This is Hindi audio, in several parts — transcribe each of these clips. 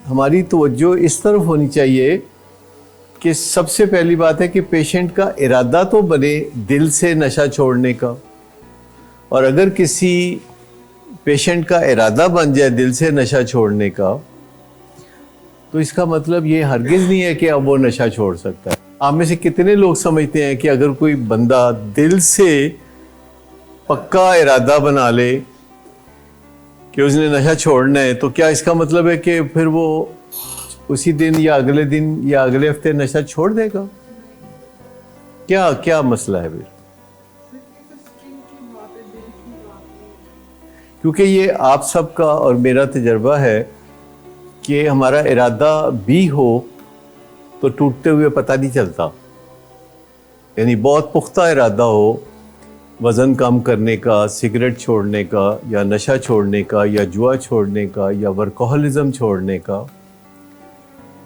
हमारी तवज्जो इस तरफ होनी चाहिए कि सबसे पहली बात है कि पेशेंट का इरादा तो बने दिल से नशा छोड़ने का, और अगर किसी पेशेंट का इरादा बन जाए दिल से नशा छोड़ने का, तो इसका मतलब ये हरगिज़ नहीं है कि अब वो नशा छोड़ सकता है। आप में से कितने लोग समझते हैं कि अगर कोई बंदा दिल से पक्का इरादा बना ले कि उसने नशा छोड़ना है, तो क्या इसका मतलब है कि फिर वो उसी दिन या अगले दिन या अगले हफ्ते नशा छोड़ देगा? क्या क्या मसला है फिर? क्योंकि ये आप सबका और मेरा तजर्बा है कि हमारा इरादा भी हो तो टूटते हुए पता नहीं चलता। यानी बहुत पुख्ता इरादा हो वज़न कम करने का, सिगरेट छोड़ने का, या नशा छोड़ने का, या जुआ छोड़ने का, या वर्कोहलिज्म छोड़ने का,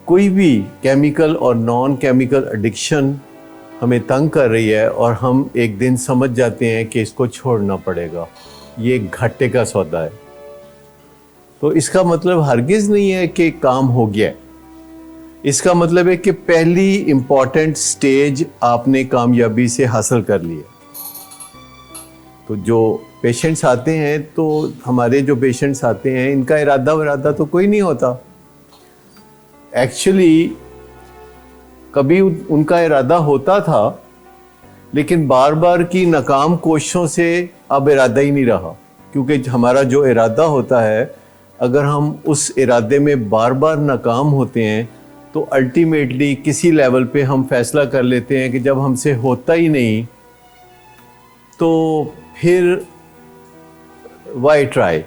कोई भी केमिकल और नॉन केमिकल एडिक्शन हमें तंग कर रही है और हम एक दिन समझ जाते हैं कि इसको छोड़ना पड़ेगा, ये घाटे का सौदा है, तो इसका मतलब हरगिज़ नहीं है कि काम हो गया। इसका मतलब है कि पहली इम्पॉर्टेंट स्टेज आपने कामयाबी से हासिल कर ली है। तो जो पेशेंट्स आते हैं, तो हमारे जो पेशेंट्स आते हैं, इनका इरादा तो कोई नहीं होता। एक्चुअली कभी उनका इरादा होता था, लेकिन बार बार की नाकाम कोशिशों से अब इरादा ही नहीं रहा। क्योंकि हमारा जो इरादा होता है, अगर हम उस इरादे में बार बार नाकाम होते हैं, तो अल्टीमेटली किसी लेवल पे हम फैसला कर लेते हैं कि जब हमसे होता ही नहीं, तो फिर वाई ट्राई।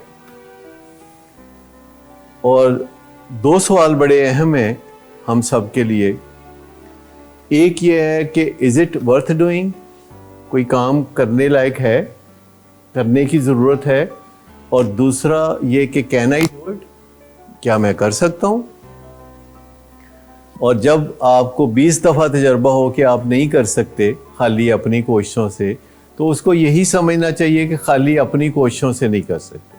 और दो सवाल बड़े अहम हैं हम सब के लिए। एक ये है कि इज़ इट वर्थ डूइंग, कोई काम करने लायक है, करने की ज़रूरत है, और दूसरा ये कि कैन आई डू इट, क्या मैं कर सकता हूँ। और जब आपको 20 दफ़ा तजर्बा हो कि आप नहीं कर सकते खाली अपनी कोशिशों से, तो उसको यही समझना चाहिए कि खाली अपनी कोशिशों से नहीं कर सकते,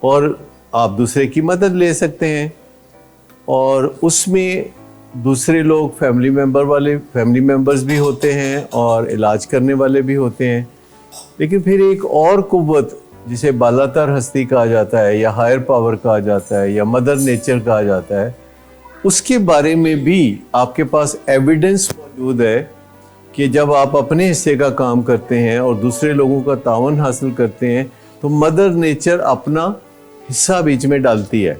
और आप दूसरे की मदद ले सकते हैं। और उसमें दूसरे लोग फैमिली मेंबर्स भी होते हैं और इलाज करने वाले भी होते हैं। लेकिन फिर एक और कुव्वत, जिसे बालातर हस्ती कहा जाता है, या हायर पावर कहा जाता है, या मदर नेचर कहा जाता है, उसके बारे में भी आपके पास एविडेंस मौजूद है कि जब आप अपने हिस्से का काम करते हैं और दूसरे लोगों का तावन हासिल करते हैं, तो मदर नेचर अपना हिस्सा बीच में डालती है।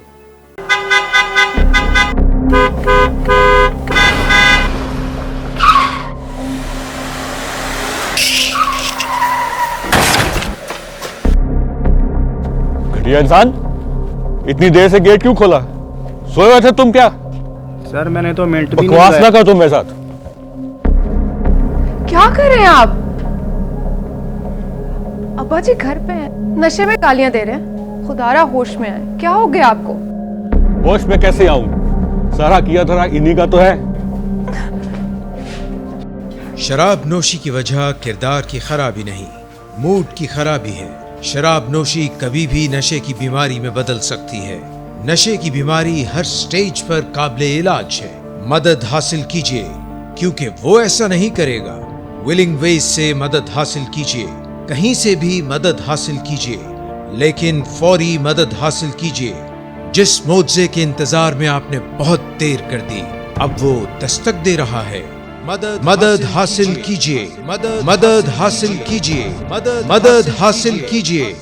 घटिया इंसान, इतनी देर से गेट क्यों खोला? सोए हुए थे तुम क्या? सर मैंने तो मिनट भी बकवास ना कर तुम मेरे साथ। क्या कर रहे हैं आप? अब्बा जी घर पे हैं, नशे में गालियां दे रहे हैं। खुदारा होश में आए, क्या हो गया आपको? होश में कैसे आऊं? सारा किया धरा इन्हीं का तो है। शराब नोशी की वजह किरदार की खराबी नहीं, मूड की खराबी है। शराब नोशी कभी भी नशे की बीमारी में बदल सकती है। नशे की बीमारी हर स्टेज पर काबिले इलाज है। मदद हासिल कीजिए, क्योंकि वो ऐसा नहीं करेगा। विलिंग वेज से मदद हासिल कीजिए, कहीं से भी मदद हासिल कीजिए, लेकिन फौरी मदद हासिल कीजिए। जिस मोज़े के इंतजार में आपने बहुत देर कर दी, अब वो दस्तक दे रहा है। मदद हासिल कीजिए, मदद हासिल कीजिए, मदद हासिल कीजिए।